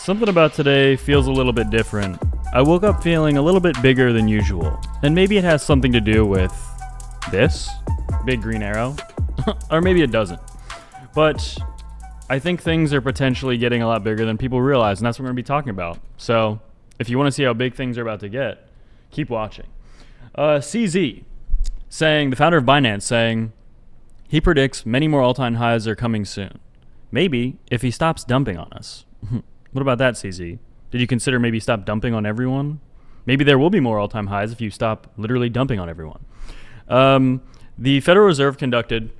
Something about today feels a little bit different. I woke up feeling a little bit bigger than usual, and maybe it has something to do with this big green arrow, or maybe it doesn't. But I think things are potentially getting a lot bigger than people realize, and that's what we're going to be talking about. So if you want to see how big things are about to get, keep watching. CZ, the founder of Binance, saying he predicts many more all-time highs are coming soon. Maybe if he stops dumping on us. What about that, CZ? Did you consider maybe stop dumping on everyone? Maybe there will be more all-time highs if you stop literally dumping on everyone. The Federal Reserve conducted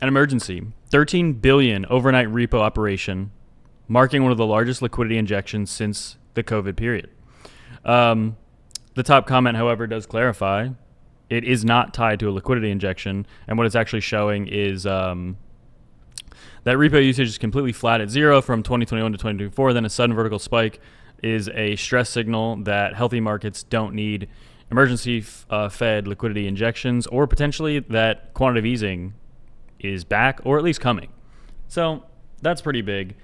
an emergency $13 billion overnight repo operation, marking one of the largest liquidity injections since the COVID period. The top comment, however, does clarify it is not tied to a liquidity injection, and what it's actually showing is that repo usage is completely flat at zero from 2021 to 2024. Then a sudden vertical spike is a stress signal that healthy markets don't need emergency Fed liquidity injections, or potentially that quantitative easing is back or at least coming. So that's pretty big.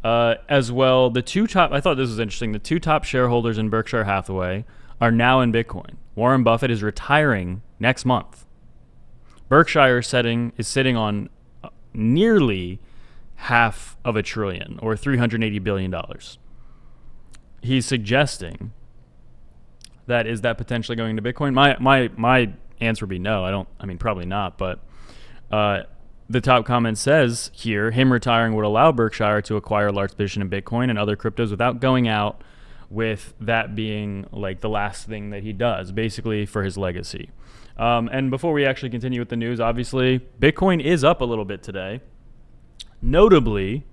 As well, I thought this was interesting. The two top shareholders in Berkshire Hathaway are now in Bitcoin. Warren Buffett is retiring next month. Berkshire is sitting on nearly $500 billion or $380 billion. He's suggesting that is that potentially going to Bitcoin? My answer would be no. Probably not, but the top comment says here, him retiring would allow Berkshire to acquire a large position in Bitcoin and other cryptos without going out, with that being like the last thing that he does, basically for his legacy. And before we actually continue with the news, obviously, Bitcoin is up a little bit today. Notably,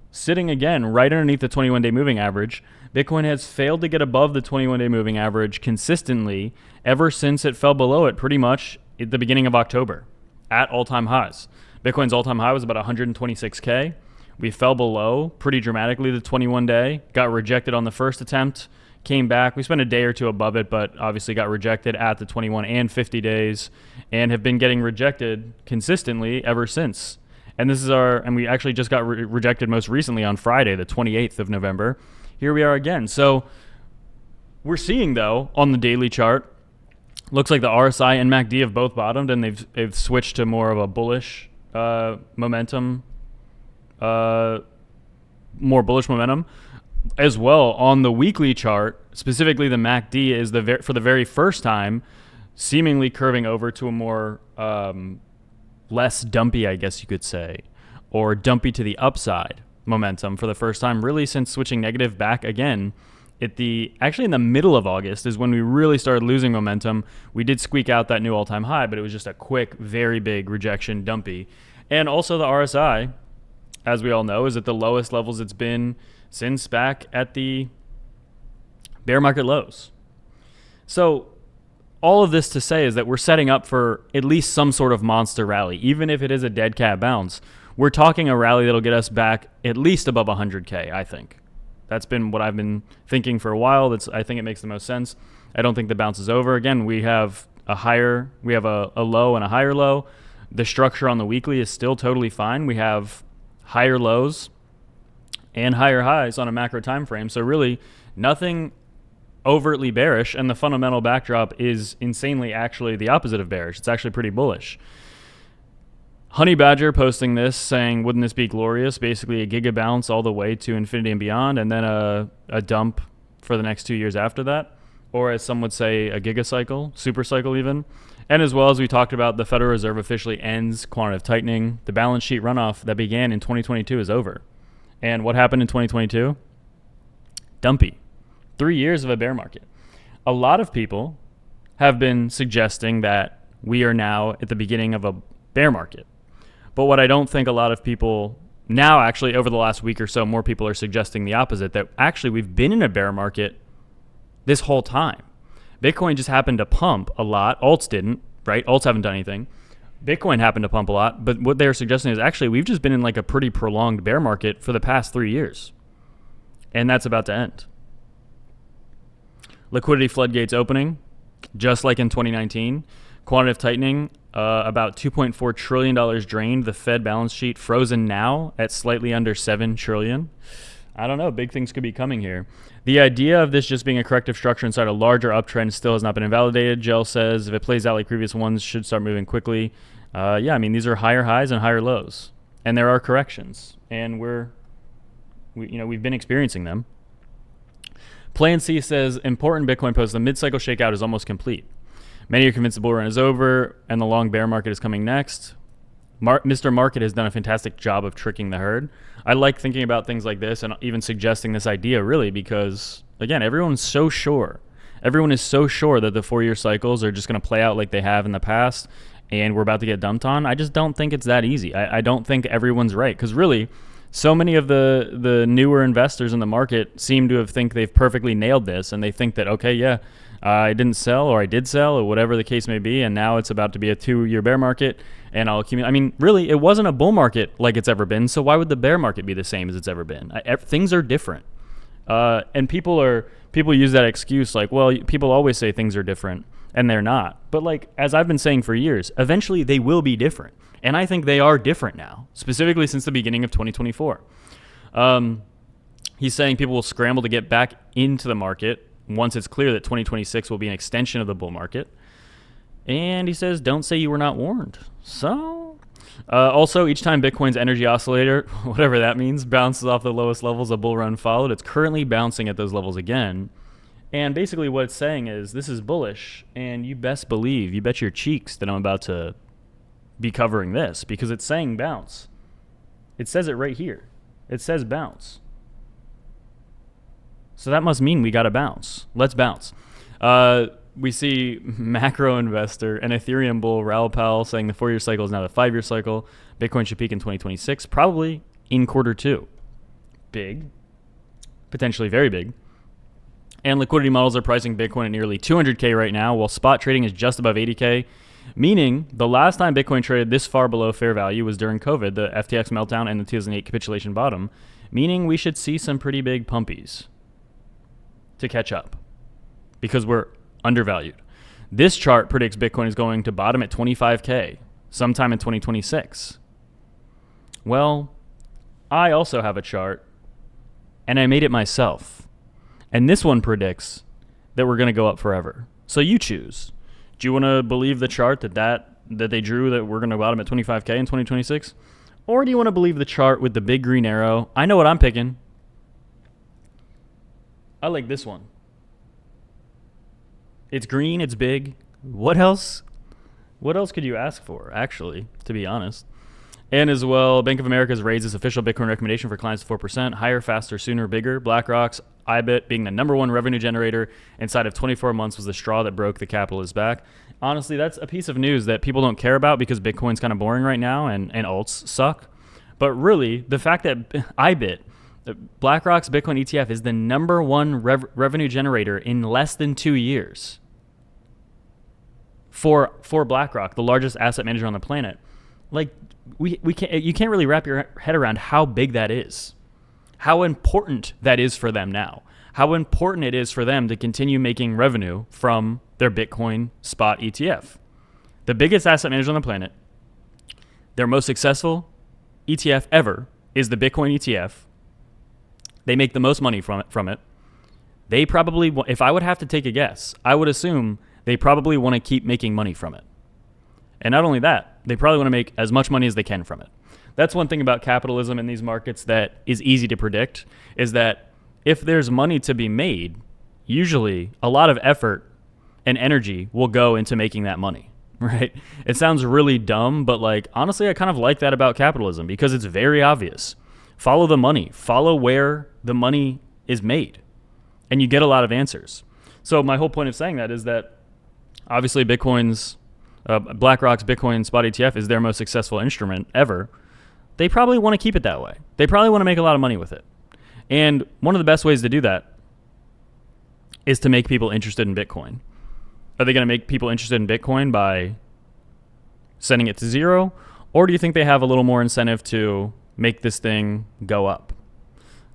sitting again right underneath the 21-day moving average, Bitcoin has failed to get above the 21-day moving average consistently ever since it fell below it pretty much at the beginning of October at all-time highs. Bitcoin's all-time high was about 126K. We fell below pretty dramatically the 21-day, got rejected on the first attempt, came back. We spent a day or two above it, but obviously got rejected at the 21 and 50 days and have been getting rejected consistently ever since. And we actually just got rejected most recently on Friday, the 28th of November. Here we are again. So we're seeing, though, on the daily chart, looks like the RSI and MACD have both bottomed, and they've switched to more of a bullish momentum, more bullish momentum. As well, on the weekly chart, specifically the MACD is for the very first time seemingly curving over to a more less dumpy, I guess you could say, or dumpy to the upside momentum for the first time really since switching negative back again. Actually in the middle of August is when we really started losing momentum. We did squeak out that new all-time high, but it was just a quick, very big rejection, dumpy. And also the RSI, as we all know, is at the lowest levels it's been since back at the bear market lows. So all of this to say is that we're setting up for at least some sort of monster rally. Even if it is a dead cat bounce, we're talking a rally that'll get us back at least above 100K, I think. That's been what I've been thinking for a while. I think it makes the most sense. I don't think the bounce is over. Again, we have a low and a higher low. The structure on the weekly is still totally fine. We have higher lows and higher highs on a macro time frame. So really nothing overtly bearish, and the fundamental backdrop is insanely actually the opposite of bearish. It's actually pretty bullish. Honey Badger posting this saying, wouldn't this be glorious? Basically a giga bounce all the way to infinity and beyond, and then a dump for the next 2 years after that. Or as some would say, a giga cycle, super cycle even. And as well as we talked about, the Federal Reserve officially ends quantitative tightening. The balance sheet runoff that began in 2022 is over. And what happened in 2022? Dumpy. 3 years of a bear market. A lot of people have been suggesting that we are now at the beginning of a bear market. But what I don't think a lot of people now, actually over the last week or so, more people are suggesting the opposite, that actually we've been in a bear market this whole time. Bitcoin just happened to pump a lot. Alts didn't, right? Alts haven't done anything. Bitcoin happened to pump a lot. But what they're suggesting is actually we've just been in like a pretty prolonged bear market for the past 3 years. And that's about to end. Liquidity floodgates opening, just like in 2019. Quantitative tightening, about $2.4 trillion drained. The Fed balance sheet frozen now at slightly under $7 trillion. I don't know. Big things could be coming here. The idea of this just being a corrective structure inside a larger uptrend still has not been invalidated. Gel says if it plays out like previous ones, should start moving quickly. Yeah, I mean, these are higher highs and higher lows, and there are corrections, and we've been experiencing them. Plan C says important Bitcoin post: the mid-cycle shakeout is almost complete. Many are convinced the bull run is over and the long bear market is coming next. Mr. Market has done a fantastic job of tricking the herd. I like thinking about things like this and even suggesting this idea, really, because, again, everyone's so sure. Everyone is so sure that the 4-year cycles are just going to play out like they have in the past and we're about to get dumped on. I just don't think it's that easy. I don't think everyone's right, because really, so many of the newer investors in the market seem to have think they've perfectly nailed this, and they think that, okay, yeah, I didn't sell, or I did sell, or whatever the case may be, and now it's about to be a 2-year bear market, and I'll accumulate. I mean, really, it wasn't a bull market like it's ever been, so why would the bear market be the same as it's ever been? Things are different, and people use that excuse like, well, people always say things are different, and they're not. But like, as I've been saying for years, eventually they will be different, and I think they are different now, specifically since the beginning of 2024. He's saying people will scramble to get back into the market once it's clear that 2026 will be an extension of the bull market. And he says, don't say you were not warned. So, also, each time Bitcoin's energy oscillator, whatever that means, bounces off the lowest levels a bull run followed, it's currently bouncing at those levels again. And basically what it's saying is, this is bullish, and you best believe, you bet your cheeks that I'm about to be covering this, because it's saying bounce. It says it right here. It says bounce. So that must mean we got to bounce. Let's bounce. We see macro investor and Ethereum bull Raoul Pal saying the 4-year cycle is now the 5-year cycle. Bitcoin should peak in 2026, probably in Q2. Big. Potentially very big. And liquidity models are pricing Bitcoin at nearly 200K right now, while spot trading is just above 80K, meaning the last time Bitcoin traded this far below fair value was during COVID, the FTX meltdown and the 2008 capitulation bottom, meaning we should see some pretty big pumpies to catch up because we're undervalued. This chart predicts Bitcoin is going to bottom at 25K sometime in 2026. Well, I also have a chart, and I made it myself. And this one predicts that we're going to go up forever. So you choose. Do you want to believe the chart that they drew that we're going to bottom at 25K in 2026? Or do you want to believe the chart with the big green arrow? I know what I'm picking. I like this one. It's green, it's big. What else? What else could you ask for, actually, to be honest? And as well, Bank of America has raised its official Bitcoin recommendation for clients to 4%. Higher, faster, sooner, bigger. BlackRock's BYBIT being the #1 revenue generator inside of 24 months was the straw that broke the capitalist back. Honestly, that's a piece of news that people don't care about because Bitcoin's kind of boring right now and alts suck. But really, the fact that BYBIT, BlackRock's Bitcoin ETF, is the #1 revenue generator in less than 2 years for BlackRock, the largest asset manager on the planet. Like, you can't really wrap your head around how big that is, how important that is for them now, how important it is for them to continue making revenue from their Bitcoin spot ETF. The biggest asset manager on the planet, their most successful ETF ever is the Bitcoin ETF. They make the most money from it. They probably, if I would have to take a guess, I would assume they probably want to keep making money from it. And not only that, they probably want to make as much money as they can from it. That's one thing about capitalism in these markets that is easy to predict, is that if there's money to be made, usually a lot of effort and energy will go into making that money, right? It sounds really dumb, but like, honestly, I kind of like that about capitalism because it's very obvious. Follow the money. Follow where the money is made, and you get a lot of answers. So my whole point of saying that is that obviously BlackRock's Bitcoin spot ETF is their most successful instrument ever. They probably want to keep it that way. They probably want to make a lot of money with it. And one of the best ways to do that is to make people interested in Bitcoin. Are they going to make people interested in Bitcoin by sending it to zero? Or do you think they have a little more incentive to make this thing go up?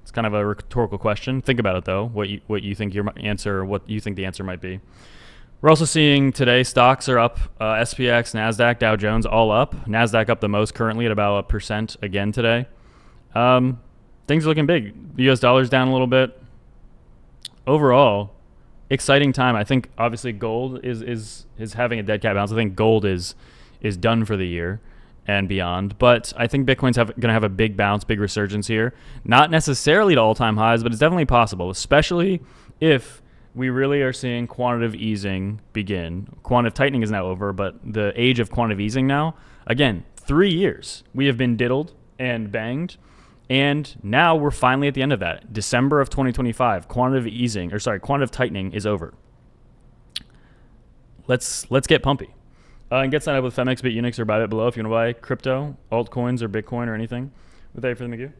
It's kind of a rhetorical question. Think about it, though, what you think your answer, what you think the answer might be. We're also seeing today stocks are up, SPX, NASDAQ, Dow Jones, all up. NASDAQ up the most currently at about 1% again today. Think things are looking big. The US dollar's down a little bit. Overall, exciting time. I think obviously gold is having a dead cat bounce. I think gold is done for the year and beyond. But I think Bitcoin's going to have a big bounce, big resurgence here. Not necessarily to all-time highs, but it's definitely possible, especially if we really are seeing quantitative easing begin. Quantitative tightening is now over, but the age of quantitative easing now, again, 3 years. We have been diddled and banged, and now we're finally at the end of that. December of 2025, quantitative tightening is over. Let's get pumpy. And get signed up with FEMX, BITUNIX, or BYBIT below if you want to buy crypto, altcoins, or Bitcoin, or anything. Without further ado,